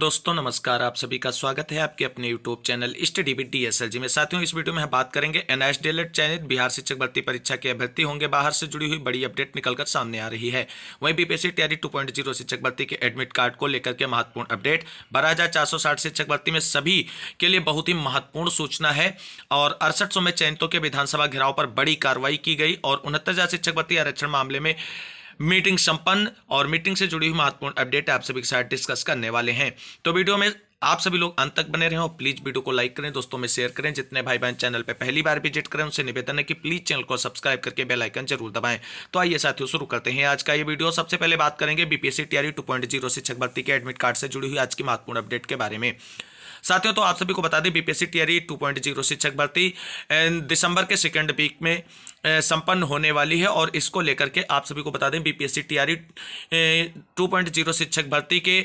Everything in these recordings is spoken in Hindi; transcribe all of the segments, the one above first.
दोस्तों नमस्कार, आप सभी का स्वागत है आपके अपने YouTube channel study with DSLG में। साथियों, इस वीडियो में हम बात करेंगे NIST DLED चयनित बिहार शिक्षक भर्ती परीक्षा के अभ्यर्थी होंगे बाहर से जुड़ी हुई बड़ी अपडेट निकलकर सामने आ रही है। वहीं BPSC तैयारी 2.0 शिक्षक भर्ती के एडमिट कार्ड को लेकर के महत्वपूर्ण अपडेट 12,460 शिक्षक भर्ती में सभी के लिए बहुत ही महत्वपूर्ण सूचना है और 6800 में चयनितों के विधानसभा घेराव पर बड़ी कार्रवाई की गई और 69,000 शिक्षक भर्ती आरक्षण मामले में मीटिंग संपन्न और मीटिंग से जुड़ी हुई महत्वपूर्ण अपडेट आप सभी के साथ डिस्कस करने वाले हैं। तो वीडियो में आप सभी लोग अंत तक बने रहें और प्लीज वीडियो को लाइक करें, दोस्तों में शेयर करें। जितने भाई बहन चैनल पे पहली बार विजिट करें उनसे निवेदन है कि प्लीज चैनल को सब्सक्राइब करके बेल आइकन जरूर दबाएं। तो आइए साथियों शुरू करते हैं आज का ये वीडियो। सबसे पहले बात करेंगे BPSC तैयारी 2.0 शिक्षक भर्ती के एडमिट कार्ड से जुड़ी हुई आज की महत्वपूर्ण अपडेट के बारे में। साथियों, तो आप सभी को बता दें BPSC तैयारी 2.0 शिक्षक भर्ती दिसंबर के सेकेंड वीक में संपन्न होने वाली है और इसको लेकर के आप सभी को बता दें BPSC तैयारी 2.0 शिक्षक भर्ती के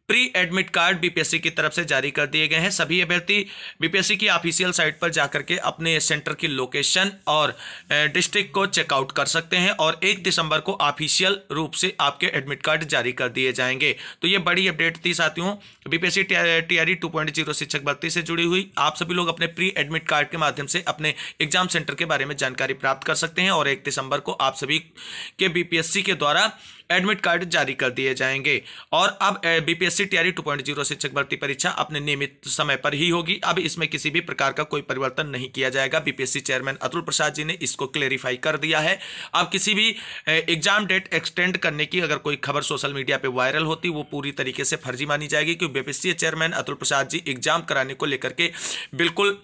प्री एडमिट कार्ड BPSC की तरफ से जारी कर दिए गए हैं। सभी अभ्यर्थी BPSC की ऑफिशियल साइट पर जाकर के अपने सेंटर की लोकेशन और डिस्ट्रिक्ट को चेकआउट कर सकते हैं और 1 दिसंबर को ऑफिशियल रूप से आपके एडमिट कार्ड जारी कर दिए जाएंगे। तो ये बड़ी अपडेट थी साथियों BPSC तैयारी 2.0 शिक्षक भर्ती से जुड़ी हुई। आप सभी लोग अपने प्री एडमिट कार्ड के माध्यम से अपने एग्जाम सेंटर के बारे में जानकारी प्राप्त कर सकते हैं और 1 दिसंबर को आप सभी के BPSC के द्वारा एडमिट कार्ड जारी कर दिए जाएंगे। और अब BPSC तैयारी 2.0 शिक्षक भर्ती परीक्षा अपने नियमित समय पर ही होगी। अब इसमें किसी भी प्रकार का कोई परिवर्तन नहीं किया जाएगा। BPSC चेयरमैन अतुल प्रसाद जी ने इसको क्लेरिफाई कर दिया है। अब किसी भी एग्जाम डेट एक्सटेंड करने की अगर कोई खबर सोशल मीडिया पे वायरल होती वो पूरी तरीके से फर्जी मानी जाएगी, क्योंकि BPSC chairman Atul Prasad ji exam कराने को लेकर के बिल्कुल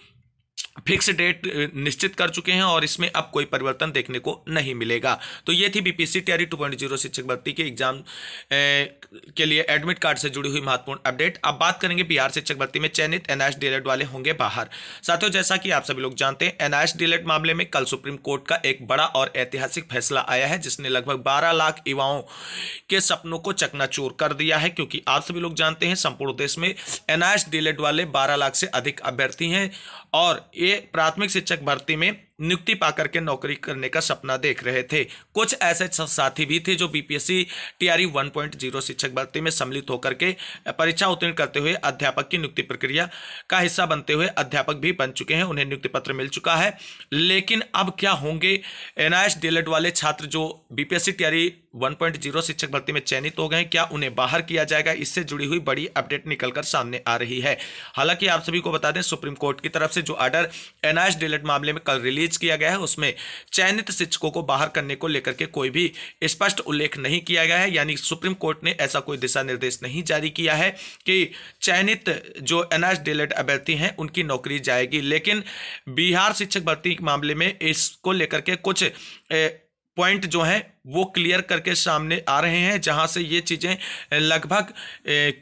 फिक्स डेट निश्चित कर चुके हैं और इसमें अब कोई परिवर्तन देखने को नहीं मिलेगा। तो ये थी BPSC तैयारी 2.0 शिक्षक भर्ती के एग्जाम के लिए एडमिट कार्ड से जुड़ी हुई महत्वपूर्ण अपडेट। अब बात करेंगे बिहार शिक्षक भर्ती में चयनित NIST DLED वाले होंगे बाहर। साथियों, जैसा कि आप सभी लोग जानते हैं NIST DLED मामले में कल सुप्रीम कोर्ट का एक बड़ा और ऐतिहासिक फैसला आया है, जिसने लगभग 12 लाख युवाओं के सपनों को चकनाचूर कर दिया है। क्योंकि आप सभी लोग जानते हैं संपूर्ण देश में NIST DLED वाले 12 लाख से अधिक अभ्यर्थी हैं और ये प्राथमिक शिक्षक भर्ती में नियुक्ति पाकर के नौकरी करने का सपना देख रहे थे। कुछ ऐसे साथी भी थे जो BPSC तैयारी 1.0 शिक्षक भर्ती में सम्मिलित होकर के परीक्षा उत्तीर्ण करते हुए अध्यापक की नियुक्ति प्रक्रिया का हिस्सा बनते हुए अध्यापक भी बन चुके हैं, उन्हें नियुक्ति पत्र मिल चुका है। लेकिन अब क्या होंगे NIST DLED वाले छात्र जो BPSC तैयारी 1.0 शिक्षक भर्ती में चयनित हो गए, क्या उन्हें बाहर किया जाएगा? इससे जुड़ी हुई बड़ी अपडेट निकलकर सामने आ रही है। हालांकि आप सभी को बता दें सुप्रीम कोर्ट की तरफ से जो ऑर्डर NIST DLED मामले में कल रिलीज किया गया है उसमें चयनित शिक्षकों को बाहर करने को लेकर के कोई भी स्पष्ट उल्लेख नहीं किया गया है। यानी सुप्रीम कोर्ट ने ऐसा कोई दिशा निर्देश नहीं जारी किया है कि चयनित जो NIST DLED अभ्यर्थी हैं उनकी नौकरी जाएगी। लेकिन बिहार शिक्षक भर्ती मामले में इसको लेकर के कुछ पॉइंट जो हैं वो क्लियर करके सामने आ रहे हैं, जहां से ये चीजें लगभग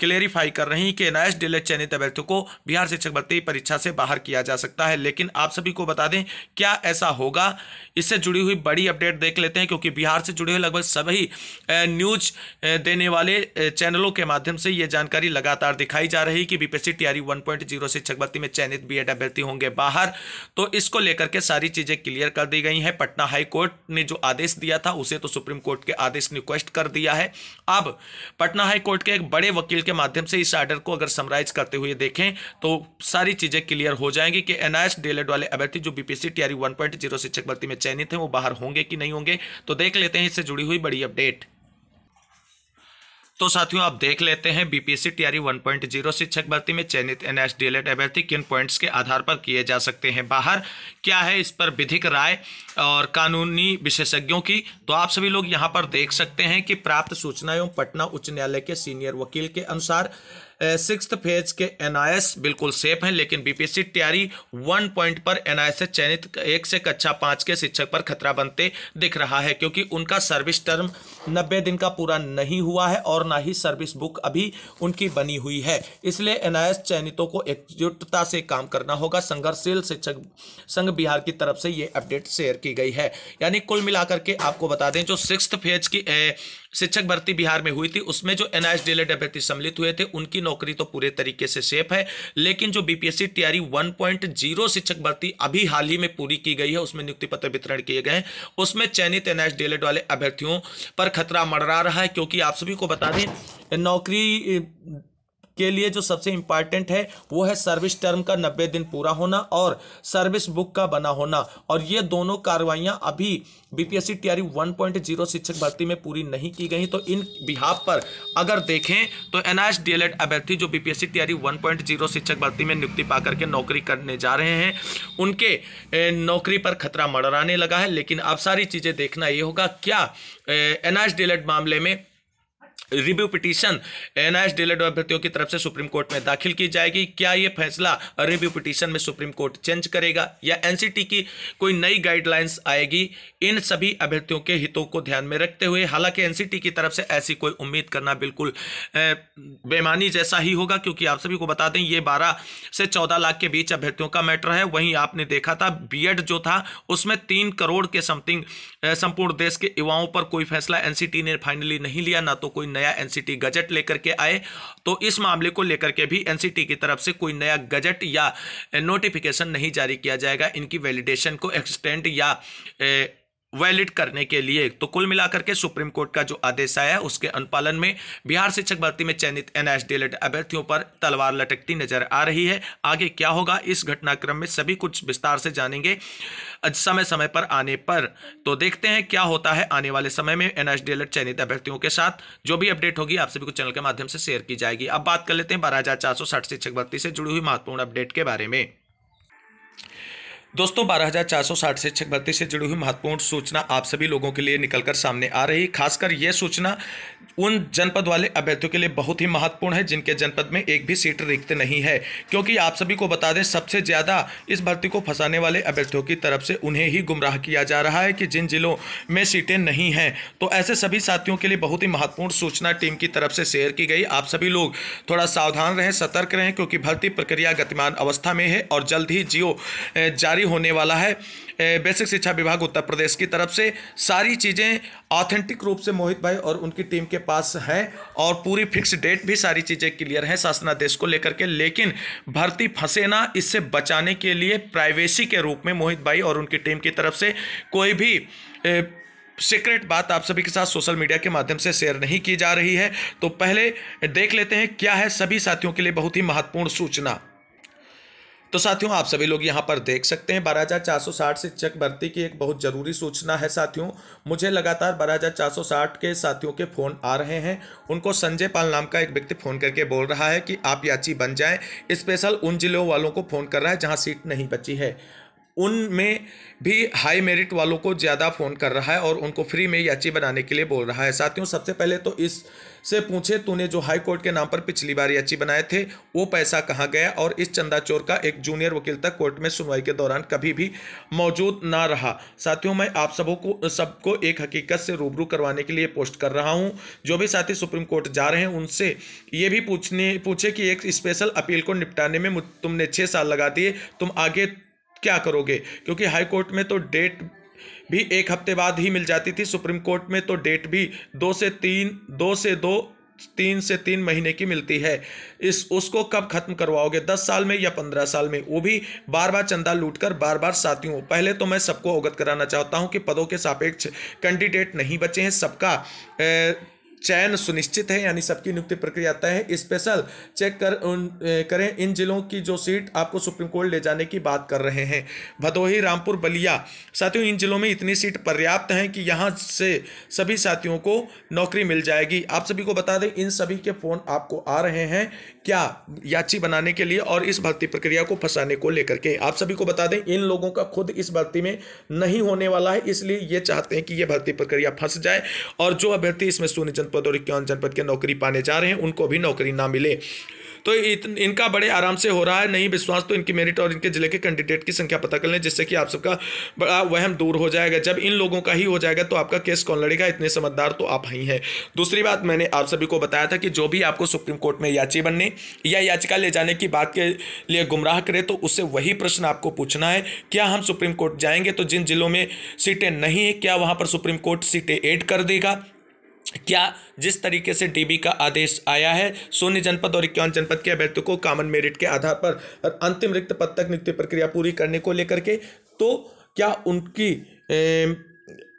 क्लेरिफाई कर रही हैं कि NIST DLED चयनित अभ्यर्थियों को बिहार शिक्षक भर्ती परीक्षा से बाहर किया जा सकता है। लेकिन आप सभी को बता दें क्या ऐसा होगा, इससे जुड़ी हुई बड़ी अपडेट देख लेते हैं। क्योंकि बिहार से जुड़े हुए लगभग सभी न्यूज देने वाले चैनलों के माध्यम से ये जानकारी लगातार दिखाई जा रही है कि BPSC तैयारी 1.0 शिक्षक भर्ती में चयनित BEd अभ्यर्थी होंगे बाहर। तो इसको लेकर के सारी चीजें क्लियर कर दी गई हैं। पटना हाई कोर्ट ने जो आदेश दिया था उसे तो सुप्रीम कोर्ट के आदेश ने रिक्वेस्ट कर दिया है। अब पटना हाई कोर्ट के एक बड़े वकील के माध्यम से इस ऑर्डर को अगर समराइज करते हुए देखें तो सारी चीजें क्लियर हो जाएंगी कि NIST DLED वाले अभ्यर्थी जो BPSC तैयारी 1.0 शिक्षक भर्ती में चयनित हैं वो बाहर होंगे कि नहीं होंगे। तो देख लेते हैं इससे जुड़ी हुई बड़ी अपडेट। तो साथियों, आप देख लेते हैं BPSC तैयारी 1.0 शिक्षक भर्ती में चयनित NIST DLED अभ्यर्थी किन पॉइंट्स के आधार पर किए जा सकते हैं बाहर, क्या है इस पर विधिक राय और कानूनी विशेषज्ञों की। तो आप सभी लोग यहां पर देख सकते हैं कि प्राप्त सूचना एवं पटना उच्च न्यायालय के सीनियर वकील के अनुसार 6th फेज के NIS बिल्कुल सेफ है, लेकिन BPSC तैयारी 1 पॉइंट पर NIS से चयनित 1 से कक्षा 5 के शिक्षक पर खतरा बनते दिख रहा है। क्योंकि उनका सर्विस टर्म 90 दिन का पूरा नहीं हुआ है और ना ही सर्विस बुक अभी उनकी बनी हुई है। इसलिए NIS चयनितों को एकजुटता से काम करना होगा। संघर्षशील शिक्षक संघ बिहार की तरफ से ये अपडेट शेयर की गई है। यानी कुल मिलाकर के आपको बता दें जो 6th फेज की शिक्षक भर्ती बिहार में हुई थी उसमें जो NIST DLED अभ्यर्थी सम्मिलित हुए थे उनकी नौकरी तो पूरे तरीके से सेफ है। लेकिन जो BPSC तैयारी 1.0 शिक्षक भर्ती अभी हाल ही में पूरी की गई है उसमें नियुक्ति पत्र वितरण किए गए हैं, उसमें चयनित NIST DLED वाले अभ्यर्थियों पर खतरा मंडरा रहा है। क्योंकि आप सभी को बता दें नौकरी के लिए जो सबसे इंपॉर्टेंट है वो है सर्विस टर्म का 90 दिन पूरा होना और सर्विस बुक का बना होना। और ये दोनों कार्रवाइयां अभी बीपीएससी टीआरई 1.0 शिक्षक भर्ती में पूरी नहीं की गई। तो इन बिहाफ पर अगर देखें तो एनआईएस डीएलएड अभ्यर्थी जो बीपीएससी टीआरई 1.0 शिक्षक भर्ती में नियुक्ति पाकर के नौकरी करने जा रहे हैं, उनके नौकरी पर खतरा मंडराने लगा है। लेकिन अब सारी चीजें देखना ये होगा, क्या एनआईएस डीएलएड मामले में रिव्यू पिटीशन एनआईएस डीएलएड अभ्यर्थियों की तरफ से सुप्रीम कोर्ट में दाखिल की जाएगी। क्या ये फैसला रिव्यू पिटीशन में सुप्रीम कोर्ट चेंज करेगा या एनसीटी की कोई नई गाइडलाइंस आएगी, इन सभी अभ्यर्थियों के हितों को ध्यान में रखते हुए। हालांकि एनसीटी की तरफ से ऐसी कोई उम्मीद करना बिल्कुल बेमानी जैसा ही होगा, क्योंकि आप सभी को बता दें ये 12 से 14 लाख के बीच अभ्यर्थियों का मैटर है। वहीं आपने देखा था बीएड जो था उसमें 3 करोड़ के समथिंग संपूर्ण देश के युवाओं पर कोई फैसला एनसीटी ने फाइनली नहीं लिया, ना तो कोई नया एनसीटी गजट लेकर के आए। तो इस मामले को लेकर के भी एनसीटी की तरफ से कोई नया गजट या नोटिफिकेशन नहीं जारी किया जाएगा इनकी वैलिडेशन को एक्सटेंड या वैलिड करने के लिए। तो कुल मिलाकर के सुप्रीम कोर्ट का जो आदेश आया है उसके अनुपालन में बिहार शिक्षक भर्ती में चयनित एनआईएस डीएलएड अभ्यर्थियों पर तलवार लटकती नजर आ रही है। आगे क्या होगा इस घटनाक्रम में सभी कुछ विस्तार से जानेंगे समय समय पर आने पर। तो देखते हैं क्या होता है आने वाले समय में एनआईएस डीएलएड चयनित अभ्यर्थियों के साथ। जो भी अपडेट होगी आप सभी को चैनल के माध्यम से शेयर की जाएगी। अब बात कर लेते हैं 12,460 शिक्षक भर्ती से जुड़ी हुई महत्वपूर्ण अपडेट के बारे में। दोस्तों 12,460 शिक्षक भर्ती से जुड़ी हुई महत्वपूर्ण सूचना आप सभी लोगों के लिए निकलकर सामने आ रही। खासकर यह सूचना उन जनपद वाले अभ्यर्थियों के लिए बहुत ही महत्वपूर्ण है जिनके जनपद में एक भी सीट रिक्त नहीं है, क्योंकि आप सभी को बता दें सबसे ज़्यादा इस भर्ती को फंसाने वाले अभ्यर्थियों की तरफ से उन्हें ही गुमराह किया जा रहा है कि जिन जिलों में सीटें नहीं हैं। तो ऐसे सभी साथियों के लिए बहुत ही महत्वपूर्ण सूचना टीम की तरफ से शेयर की गई। आप सभी लोग थोड़ा सावधान रहें, सतर्क रहें, क्योंकि भर्ती प्रक्रिया गतिमान अवस्था में है और जल्द ही जियो जारी होने वाला है। बेसिक शिक्षा विभाग उत्तर प्रदेश की तरफ से सारी चीज़ें ऑथेंटिक रूप से मोहित भाई और उनकी टीम के पास है और पूरी फिक्स डेट भी सारी चीज़ें क्लियर है शासनादेश को लेकर के। लेकिन भर्ती फंसे ना, इससे बचाने के लिए प्राइवेसी के रूप में मोहित भाई और उनकी टीम की तरफ से कोई भी सीक्रेट बात आप सभी के साथ सोशल मीडिया के माध्यम से शेयर नहीं की जा रही है। तो पहले देख लेते हैं क्या है सभी साथियों के लिए बहुत ही महत्वपूर्ण सूचना। तो साथियों आप सभी लोग यहाँ पर देख सकते हैं 12,460 शिक्षक भर्ती की एक बहुत ज़रूरी सूचना है। साथियों मुझे लगातार 12,460 के साथियों के फ़ोन आ रहे हैं। उनको संजय पाल नाम का एक व्यक्ति फ़ोन करके बोल रहा है कि आप याची बन जाएं। स्पेशल उन जिलों वालों को फ़ोन कर रहा है जहाँ सीट नहीं बची है। उनमें भी हाई मेरिट वालों को ज़्यादा फ़ोन कर रहा है और उनको फ्री में याची बनाने के लिए बोल रहा है। साथियों सबसे पहले तो इससे पूछे तूने जो हाई कोर्ट के नाम पर पिछली बार याची बनाए थे वो पैसा कहाँ गया, और इस चंदा चोर का एक जूनियर वकील तक कोर्ट में सुनवाई के दौरान कभी भी मौजूद ना रहा। साथियों मैं आप सबको एक हकीकत से रूबरू करवाने के लिए पोस्ट कर रहा हूँ। जो भी साथी सुप्रीम कोर्ट जा रहे हैं उनसे ये भी पूछे कि एक स्पेशल अपील को निपटाने में तुमने 6 साल लगा दिए, तुम आगे क्या करोगे, क्योंकि हाई कोर्ट में तो डेट भी 1 हफ्ते बाद ही मिल जाती थी, सुप्रीम कोर्ट में तो डेट भी 2 से 3 महीने की मिलती है। उसको कब खत्म करवाओगे, 10 साल में या 15 साल में, वो भी बार बार चंदा लूटकर बार बार। साथियों पहले तो मैं सबको अवगत कराना चाहता हूं कि पदों के सापेक्ष कैंडिडेट नहीं बचे हैं, सबका चयन सुनिश्चित है, यानी सबकी नियुक्ति प्रक्रिया तय है। स्पेशल चेक करें इन जिलों की जो सीट आपको सुप्रीम कोर्ट ले जाने की बात कर रहे हैं, भदोही, रामपुर, बलिया। साथियों इन जिलों में इतनी सीट पर्याप्त हैं कि यहां से सभी साथियों को नौकरी मिल जाएगी। आप सभी को बता दें इन सभी के फ़ोन आपको आ रहे हैं क्या याची बनाने के लिए और इस भर्ती प्रक्रिया को फंसाने को लेकर के। आप सभी को बता दें इन लोगों का खुद इस भर्ती में नहीं होने वाला है, इसलिए ये चाहते हैं कि ये भर्ती प्रक्रिया फंस जाए और जो अभ्यर्थी इसमें 0 जनपद और 51 जनपद के नौकरी पाने जा रहे हैं उनको भी नौकरी ना मिले। तो इनका बड़े आराम से हो रहा है। नहीं विश्वास तो इनकी मेरिट और इनके जिले के कैंडिडेट की संख्या पता कर लें, जिससे कि आप सबका बड़ा वहम दूर हो जाएगा। जब इन लोगों का ही हो जाएगा तो आपका केस कौन लड़ेगा, इतने समझदार तो आप ही हैं। दूसरी बात मैंने आप सभी को बताया था कि जो भी आपको सुप्रीम कोर्ट में याची बनने या याचिका ले जाने की बात के लिए गुमराह करे तो उससे वही प्रश्न आपको पूछना है, क्या हम सुप्रीम कोर्ट जाएंगे तो जिन जिलों में सीटें नहीं है क्या वहाँ पर सुप्रीम कोर्ट सीटें ऐड कर देगा? क्या जिस तरीके से डीबी का आदेश आया है 0 जनपद और 51 जनपद के अभ्यर्थियों को कॉमन मेरिट के आधार पर अंतिम रिक्त पद तक नियुक्ति प्रक्रिया पूरी करने को लेकर के, तो क्या उनकी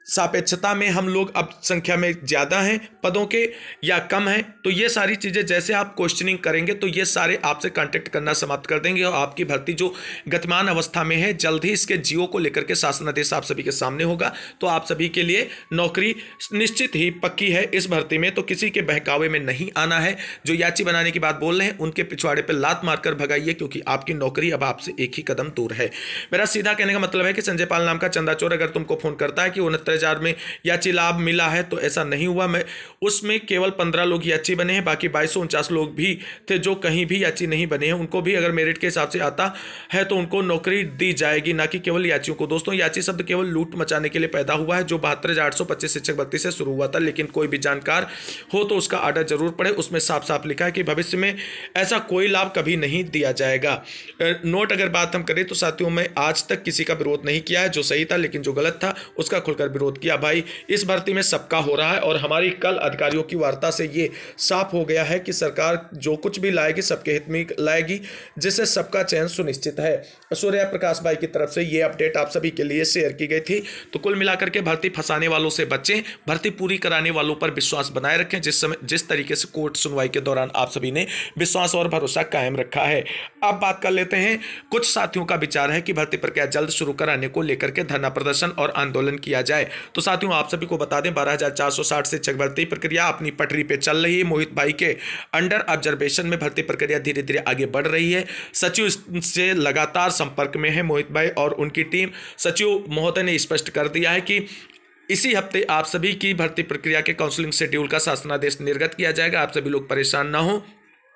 सापेक्षता में हम लोग अब संख्या में ज़्यादा हैं पदों के या कम हैं, तो ये सारी चीज़ें जैसे आप क्वेश्चनिंग करेंगे तो ये सारे आपसे कांटेक्ट करना समाप्त कर देंगे और आपकी भर्ती जो गतिमान अवस्था में है, जल्द ही इसके जियो को लेकर के शासनादेश आप सभी के सामने होगा। तो आप सभी के लिए नौकरी निश्चित ही पक्की है इस भर्ती में, तो किसी के बहकावे में नहीं आना है। जो याची बनाने की बात बोल रहे हैं उनके पिछवाड़े पर लात मारकर भगाइए, क्योंकि आपकी नौकरी अब आपसे एक ही कदम दूर है। मेरा सीधा कहने का मतलब है कि संजय पाल नाम का चंदा चोर अगर तुमको फोन करता है कि 69,000 में याची लाभ मिला है, तो ऐसा नहीं हुआ। मैं उसमें केवल 15 लोग याची बने हैं, बाकी 2249 लोग भी थे जो कहीं भी याची नहीं बने हैं। उनको भी अगर मेरिट के हिसाब से आता है तो उनको नौकरी दी जाएगी, ना कि केवल याचियों को। दोस्तों, याची शब्द केवल लूट मचाने के लिए पैदा हुआ है, जो 72,825 शिक्षक भर्ती से शुरू हुआ था। लेकिन कोई भी जानकार हो तो उसका आर्डर जरूर पढ़े, उसमें साफ साफ लिखा है कि भविष्य में ऐसा कोई लाभ कभी नहीं दिया जाएगा। नोट अगर बात हम करें तो साथियों, मैं आज तक किसी का विरोध नहीं किया है, जो सही था, लेकिन जो गलत था उसका खुलकर विरोध किया। भाई, इस भर्ती में सबका हो रहा है और हमारी कल अधिकारियों की वार्ता से ये साफ हो गया है कि सरकार जो कुछ भी लाएगी सबके हित में लाएगी, जिससे सबका चयन सुनिश्चित है। सूर्य प्रकाश भाई की तरफ से ये अपडेट आप सभी के लिए शेयर की गई थी। तो कुल मिलाकर के भर्ती फंसाने वालों से बचें, भर्ती पूरी कराने वालों पर विश्वास बनाए रखें, जिस तरीके से कोर्ट सुनवाई के दौरान आप सभी ने विश्वास और भरोसा कायम रखा है। अब बात कर लेते हैं, कुछ साथियों का विचार है कि भर्ती प्रक्रिया जल्द शुरू कराने को लेकर के धरना प्रदर्शन और आंदोलन किया जाए। तो साथियों, आप सभी को बता दें, 12,460 शिक्षक भर्ती प्रक्रिया अपनी पटरी पे चल रही है। मोहित भाई के अंडर ऑब्जर्वेशन में भर्ती प्रक्रिया धीरे धीरे आगे बढ़ रही है। सचिव से लगातार संपर्क में है मोहित भाई और उनकी टीम। सचिव महोदय ने स्पष्ट कर दिया है कि इसी हफ्ते आप सभी की भर्ती प्रक्रिया के काउंसलिंग शेड्यूल का शासनादेश निर्गत किया जाएगा। आप सभी लोग परेशान ना हो।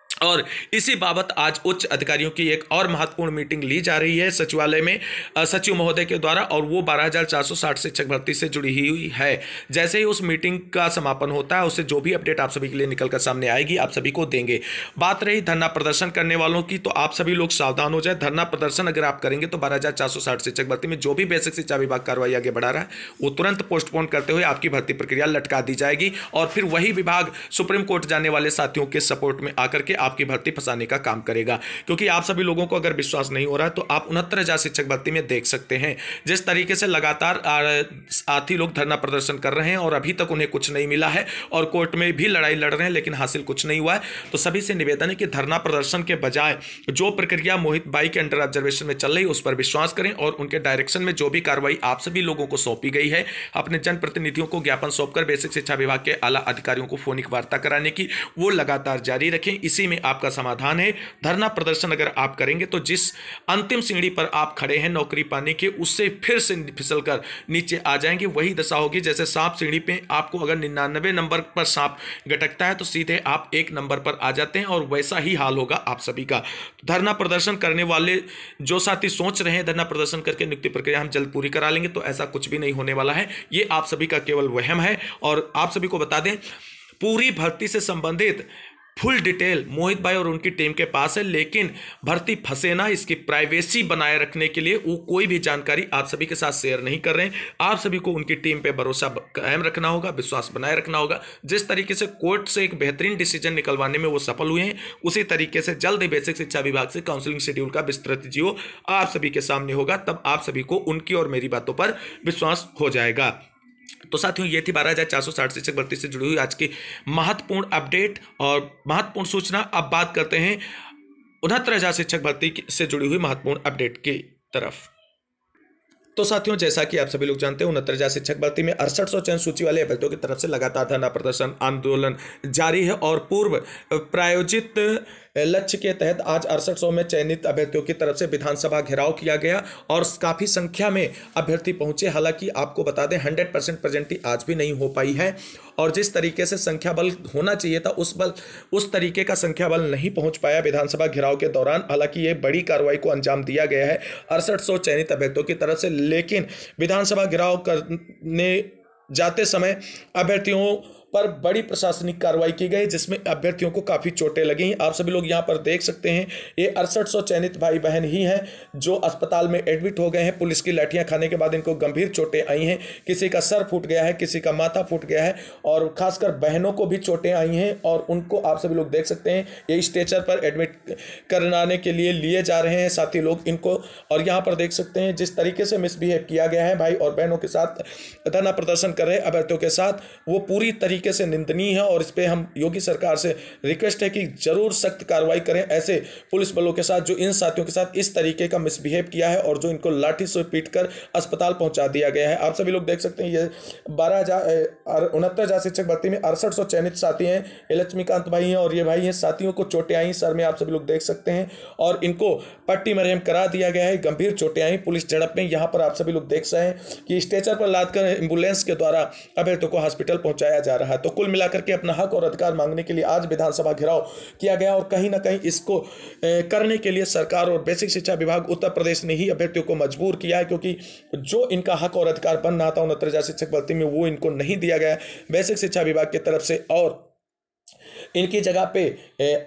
और इसी बाबत आज उच्च अधिकारियों की एक और महत्वपूर्ण मीटिंग ली जा रही है सचिवालय में सचिव महोदय के द्वारा, और वो 12,460 शिक्षक भर्ती से जुड़ी हुई है। जैसे ही उस मीटिंग का समापन होता है, उससे जो भी अपडेट आप सभी के लिए निकलकर सामने आएगी आप सभी को देंगे। बात रही धरना प्रदर्शन करने वालों की, तो आप सभी लोग सावधान हो जाए। धरना प्रदर्शन अगर आप करेंगे तो 12,460 शिक्षक भर्ती में जो भी बेसिक शिक्षा विभाग कार्रवाई आगे बढ़ा रहा है वो तुरंत पोस्टपोन करते हुए आपकी भर्ती प्रक्रिया लटका दी जाएगी, और फिर वही विभाग सुप्रीम कोर्ट जाने वाले साथियों के सपोर्ट में आकर के आपकी भर्ती फंसाने का काम करेगा। क्योंकि आप सभी लोगों को अगर विश्वास नहीं हो रहा है तो आप 69,000 शिक्षक भर्ती में देख सकते हैं जिस तरीके से लगातार साथी लोग धरना प्रदर्शन कर रहे हैं और अभी तक उन्हें कुछ नहीं मिला है, और कोर्ट में भी लड़ाई लड़ रहे हैं लेकिन हासिल कुछ नहीं हुआ है। तो सभी से निवेदन है कि धरना प्रदर्शन के बजाय जो प्रक्रिया मोहित भाई के अंडर ऑब्जर्वेशन में चल रही है उस पर विश्वास करें, और उनके डायरेक्शन में जो भी कार्रवाई आप सभी लोगों को सौंपी गई है, अपने जनप्रतिनिधियों को ज्ञापन सौंपकर बेसिक शिक्षा विभाग के आला अधिकारियों को फोनिक वार्ता कराने की, वो लगातार जारी रखें। इसी में आपका समाधान है। धरना प्रदर्शन अगर आप करेंगे तो जिस अंतिम सीढ़ी पर आप खड़े हैं नौकरी पाने के, उससे फिर से फिसलकर नीचे आ जाएंगे। वही दशा होगी जैसे सांप सीढ़ी पे आपको अगर 99 नंबर पर सांप गटकता है तो सीधे आप 1 नंबर पर आ जाते हैं, और वैसा ही हाल होगा आप सभी का। धरना प्रदर्शन करने वाले जो साथी सोच रहे हैं धरना प्रदर्शन करके नियुक्ति प्रक्रिया हम जल्द पूरी करा लेंगे, तो ऐसा कुछ भी नहीं होने वाला है। ये आप सभी का केवल वहम है। और आप सभी को बता दें, पूरी भर्ती से संबंधित फुल डिटेल मोहित भाई और उनकी टीम के पास है, लेकिन भर्ती फंसे ना, इसकी प्राइवेसी बनाए रखने के लिए वो कोई भी जानकारी आप सभी के साथ शेयर नहीं कर रहे हैं। आप सभी को उनकी टीम पे भरोसा कायम रखना होगा, विश्वास बनाए रखना होगा। जिस तरीके से कोर्ट से एक बेहतरीन डिसीजन निकलवाने में वो सफल हुए हैं, उसी तरीके से जल्द ही बेसिक शिक्षा विभाग से काउंसलिंग शेड्यूल का विस्तृत जियो आप सभी के सामने होगा। तब आप सभी को उनकी और मेरी बातों पर विश्वास हो जाएगा। तो साथियों, ये थी 12,460 शिक्षक भर्ती से जुड़ी हुई आज की महत्वपूर्ण अपडेट और महत्वपूर्ण सूचना। अब बात करते हैं 69,000 शिक्षक भर्ती से जुड़ी हुई महत्वपूर्ण अपडेट की तरफ। तो साथियों, जैसा कि आप सभी लोग जानते हैं, 69,000 शिक्षक भर्ती में 6800 चयन सूची वाले अभ्यर्थियों की तरफ से लगातार धरना प्रदर्शन आंदोलन जारी है, और पूर्व प्रायोजित लक्ष्य के तहत आज 6800 में चयनित अभ्यर्थियों की तरफ से विधानसभा घेराव किया गया और काफ़ी संख्या में अभ्यर्थी पहुंचे। हालांकि आपको बता दें 100% प्रेजेंटी आज भी नहीं हो पाई है, और जिस तरीके से संख्या बल होना चाहिए था उस तरीके का संख्या बल नहीं पहुंच पाया विधानसभा घेराव के दौरान। हालांकि ये बड़ी कार्रवाई को अंजाम दिया गया है 6800 चयनित अभ्यर्थियों की तरफ से, लेकिन विधानसभा घेराव करने जाते समय अभ्यर्थियों पर बड़ी प्रशासनिक कार्रवाई की गई, जिसमें अभ्यर्थियों को काफ़ी चोटें लगी। आप सभी लोग यहाँ पर देख सकते हैं, ये 6800 चयनित भाई बहन ही हैं जो अस्पताल में एडमिट हो गए हैं। पुलिस की लाठियाँ खाने के बाद इनको गंभीर चोटें आई हैं। किसी का सर फूट गया है, किसी का माथा फूट गया है, और खासकर बहनों को भी चोटें आई हैं। और उनको आप सभी लोग देख सकते हैं, ये स्ट्रेचर पर एडमिट कराने के लिए लिए जा रहे हैं साथी लोग इनको। और यहाँ पर देख सकते हैं जिस तरीके से मिसबिहेव किया गया है भाई और बहनों के साथ, धरना प्रदर्शन कर रहे अभ्यर्थियों के साथ, वो पूरी तरीके से निंदनीय है। और इस पर हम योगी सरकार से रिक्वेस्ट है कि जरूर सख्त कार्रवाई करें ऐसे पुलिस बलों के साथ जो इन साथियों के साथ इस तरीके का मिसबिहेव किया है और जो इनको लाठी से पीटकर अस्पताल पहुंचा दिया गया है। आप सभी लोग देख सकते हैं, ये 69,000 शिक्षक भर्ती में 6800 चयनित साथी हैं। ये लक्ष्मीकांत भाई हैं और ये भाई हैं। साथियों को चोटें आई सर में, आप सभी लोग देख सकते हैं, और इनको पट्टी मरहम करा दिया गया है। गंभीर चोटें आई पुलिस झड़प में। यहाँ पर आप सभी लोग देख सकते हैं कि स्ट्रेचर पर लादकर एम्बुलेंस के द्वारा अभ्यर्थियों को हॉस्पिटल पहुंचाया जा रहा है। तो कुल मिलाकर के अपना हक और अधिकार मांगने के लिए आज विधानसभा घेराव किया गया, और कहीं ना कहीं इसको करने के लिए सरकार और बेसिक शिक्षा विभाग उत्तर प्रदेश ने ही अभ्यर्थियों को मजबूर किया है, क्योंकि जो इनका हक और अधिकार बन रहा था 69,000 शिक्षक भर्ती में, वो इनको नहीं दिया गया बेसिक शिक्षा विभाग की तरफ से, और इनकी जगह पे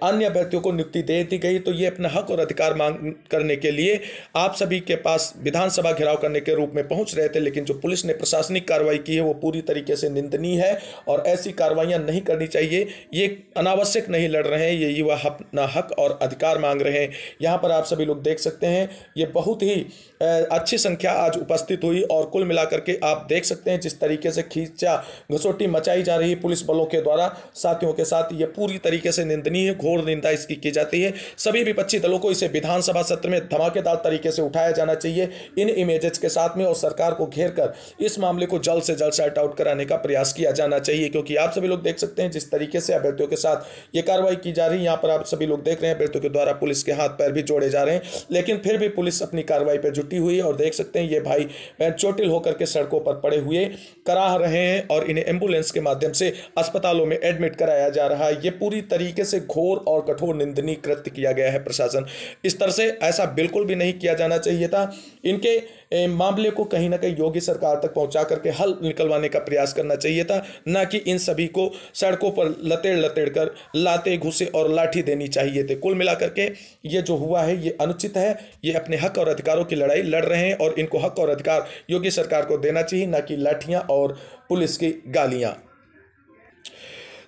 अन्य अभ्यर्थियों को नियुक्ति दे दी गई। तो ये अपना हक और अधिकार मांग करने के लिए आप सभी के पास विधानसभा घेराव करने के रूप में पहुंच रहे थे, लेकिन जो पुलिस ने प्रशासनिक कार्रवाई की है वो पूरी तरीके से निंदनीय है और ऐसी कार्रवाइयां नहीं करनी चाहिए। ये अनावश्यक नहीं लड़ रहे हैं, ये युवा अपना हक और अधिकार मांग रहे हैं। यहाँ पर आप सभी लोग देख सकते हैं, ये बहुत ही अच्छी संख्या आज उपस्थित हुई, और कुल मिलाकर के आप देख सकते हैं जिस तरीके से खींचा घसोटी मचाई जा रही है पुलिस बलों के द्वारा साथियों के साथ, ये पूरी तरीके से निंदनीय है, घोर निंदा इसकी की जाती है। सभी विपक्षी दलों को इसे विधानसभा सत्र में धमाकेदार तरीके से उठाया जाना चाहिए इन इमेजेस के साथ में, और सरकार को घेर कर इस मामले को जल्द से जल्द सॉर्ट आउट कराने का प्रयास किया जाना चाहिए, क्योंकि आप सभी लोग देख सकते हैं जिस तरीके से अभ्यर्थियों के साथ ये कार्रवाई की जा रही है। यहाँ पर आप सभी लोग देख रहे हैं अभ्यर्थियों के द्वारा पुलिस के हाथ पैर भी जोड़े जा रहे हैं, लेकिन फिर भी पुलिस अपनी कार्रवाई पर जुटी हुई है। और देख सकते हैं ये भाई चोटिल होकर के सड़कों पर पड़े हुए कराह रहे हैं और इन्हें एम्बुलेंस के माध्यम से अस्पतालों में एडमिट कराया जा रहा है। ये पूरी तरीके से घोर और कठोर निंदनीय कृत्य किया गया है प्रशासन। इस तरह से ऐसा बिल्कुल भी नहीं किया जाना चाहिए था। इनके मामले को कहीं ना कहीं योगी सरकार तक पहुंचा करके हल निकलवाने का प्रयास करना चाहिए था, ना कि इन सभी को सड़कों पर लतेड़ लतेड़ कर लाते घुसे और लाठी देनी चाहिए थे। कुल मिलाकर के ये जो हुआ है ये अनुचित है। ये अपने हक और अधिकारों की लड़ाई लड़ रहे हैं और इनको हक और अधिकार योगी सरकार को देना चाहिए, ना कि लाठियां और पुलिस की गालियां।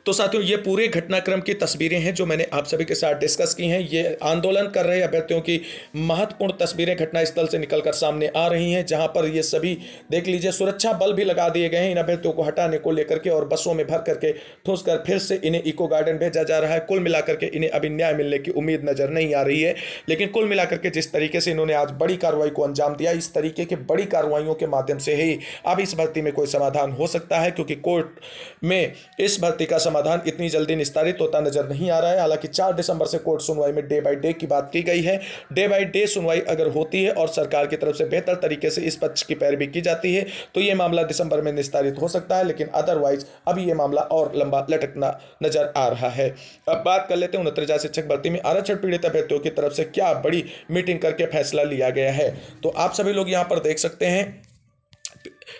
तो साथियों, ये पूरे घटनाक्रम की तस्वीरें हैं जो मैंने आप सभी के साथ डिस्कस की हैं। ये आंदोलन कर रहे अभ्यर्थियों की महत्वपूर्ण तस्वीरें घटनास्थल से निकलकर सामने आ रही हैं, जहां पर ये सभी देख लीजिए सुरक्षा बल भी लगा दिए गए हैं इन अभ्यर्थियों को हटाने को लेकर के, और बसों में भर करके ठूस कर फिर से इन्हें इको गार्डन भेजा जा रहा है। कुल मिलाकर के इन्हें अभी न्याय मिलने की उम्मीद नजर नहीं आ रही है, लेकिन कुल मिलाकर के जिस तरीके से इन्होंने आज बड़ी कार्रवाई को अंजाम दिया, इस तरीके की बड़ी कार्रवाइयों के माध्यम से ही अब इस भर्ती में कोई समाधान हो सकता है, क्योंकि कोर्ट में इस भर्ती का समाधान इतनी जल्दी निस्तारित होता नजर नहीं आ रहा है। हालांकि 4 दिसंबर से कोर्ट सुनवाई में डे बाय डे की बात की गई है। डे बाय डे सुनवाई अगर होती है और सरकार की तरफ से बेहतर तरीके से इस पक्ष की पैरवी की जाती है तो यह मामला दिसंबर में निस्तारित हो सकता है, लेकिन अदरवाइज अभी यह मामला और लंबा लटकना नजर आ रहा है। अब बात कर लेते हैं 69,000 शिक्षक भर्ती में आरक्षण पीड़ित अभ्यर्थियों की तरफ से क्या बड़ी मीटिंग करके फैसला लिया गया है। तो आप सभी लोग यहां पर देख सकते हैं,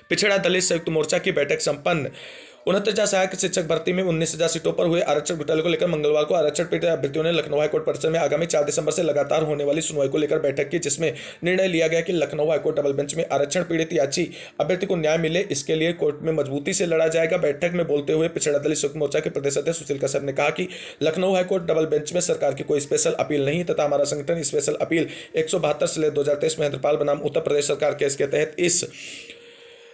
पिछड़ा दलित संयुक्त मोर्चा की बैठक संपन्न। 69,000 सहायक शिक्षक भर्ती में 19,000 सीटों पर हुए आरक्षण घोटाले को लेकर मंगलवार को आरक्षण पीड़ित अभ्यर्थियों ने लखनऊ हाईकोर्ट परिसर में आगामी 4 दिसंबर से लगातार होने वाली सुनवाई को लेकर बैठक की, जिसमें निर्णय लिया गया कि लखनऊ हाईकोर्ट डबल बेंच में आरक्षण पीड़ित याची अभ्यर्थी को न्याय मिले, इसके लिए कोर्ट में मजबूती से लड़ा जाएगा। बैठक में बोलते हुए पिछड़ा दलित संयुक्त मोर्चा के प्रदेश अध्यक्ष सुशील कश्यप ने कहा कि लखनऊ हाईकोर्ट डबल बेंच में सरकार की कोई स्पेशल अपील नहीं तथा हमारा संगठन स्पेशल अपील 172/2023 महेंद्रपाल बनाम उत्तर प्रदेश सरकार केस के तहत इस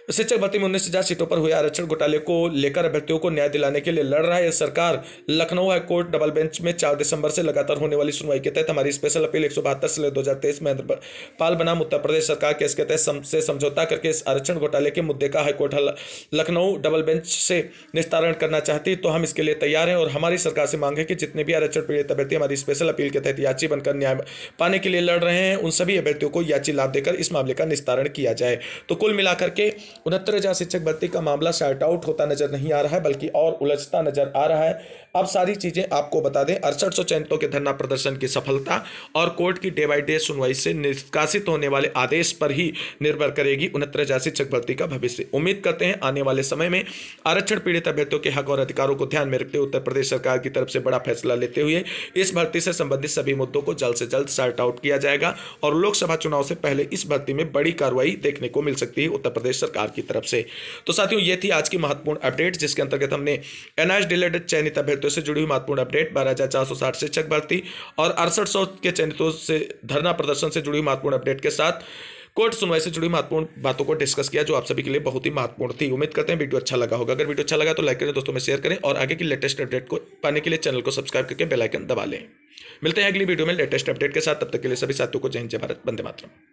शिक्षक भर्ती में 19,000 सीटों पर हुए आरक्षण घोटाले को लेकर अभ्यर्थियों को न्याय दिलाने के लिए लड़ रहा है। सरकार लखनऊ हाईकोर्ट डबल बेंच में 4 दिसंबर से लगातार होने वाली सुनवाई के तहत हमारी स्पेशल अपील 172/2023 महेंद्रपाल बनाम उत्तर प्रदेश सरकार केस के तहत से समझौता करके इस आरक्षण घोटाले के मुद्दे का हाईकोर्ट लखनऊ डबल बेंच से निस्तारण करना चाहती है, तो हम इसके लिए तैयार हैं और हमारी सरकार से मांग है कि जितने भी आरक्षण पीड़ित अभ्यर्थी हमारी स्पेशल अपील के तहत याची बनकर न्याय पाने के लिए लड़ रहे हैं, उन सभी अभ्यर्थियों को याची लाभ देकर इस मामले का निस्तारण किया जाए। तो कुल मिलाकर के 69,000 शिक्षक भर्ती का मामला सॉर्ट आउट होता नजर नहीं आ रहा है, बल्कि और उलझता नजर आ रहा है। अब सारी चीजें आपको बता दें, 6800 चयनितों के धरना प्रदर्शन की सफलता और कोर्ट की डे बाई डे सुनवाई से निष्कासित होने वाले आदेश पर ही निर्भर करेगी 69,000 शिक्षक भर्ती का भविष्य। उम्मीद करते हैं आने वाले समय में आरक्षण पीड़ित अभ्यर्थियों के हक और अधिकारों को ध्यान में रखते हुए उत्तर प्रदेश सरकार की तरफ से बड़ा फैसला लेते हुए इस भर्ती से संबंधित सभी मुद्दों को जल्द से जल्द सॉर्ट आउट किया जाएगा और लोकसभा चुनाव से पहले इस भर्ती में बड़ी कार्रवाई देखने को मिल सकती है उत्तर प्रदेश सरकार की तरफ से। तो साथियों, ये थी आज की महत्वपूर्ण अपडेट, जिसके अंतर्गत हमने एनएच चयनित अभ्यर्थियों से जुड़ी हुई महत्वपूर्ण अपडेट, 12,460 शिक्षक भर्ती और 6800 के चयनितों से धरना प्रदर्शन से जुड़ी महत्वपूर्ण अपडेट के साथ कोर्ट सुनवाई से जुड़ी महत्वपूर्ण बातों को डिस्कस किया, जो आप सभी के लिए बहुत ही महत्वपूर्ण थी। उम्मीद करते हैं वीडियो अच्छा लगा होगा। अगर वीडियो अच्छा लगा तो लाइक करें, दोस्तों में शेयर करें और आगे की लेटेस्ट अपडेट को पाने के लिए चैनल को सब्सक्राइब करके बेल आइकन दबा लें। मिलते हैं अगली वीडियो में लेटेस्ट अपडेट के साथ, तब तक के लिए सभी साथियों को जय हिंद, जय भारत, वंदे मातरम।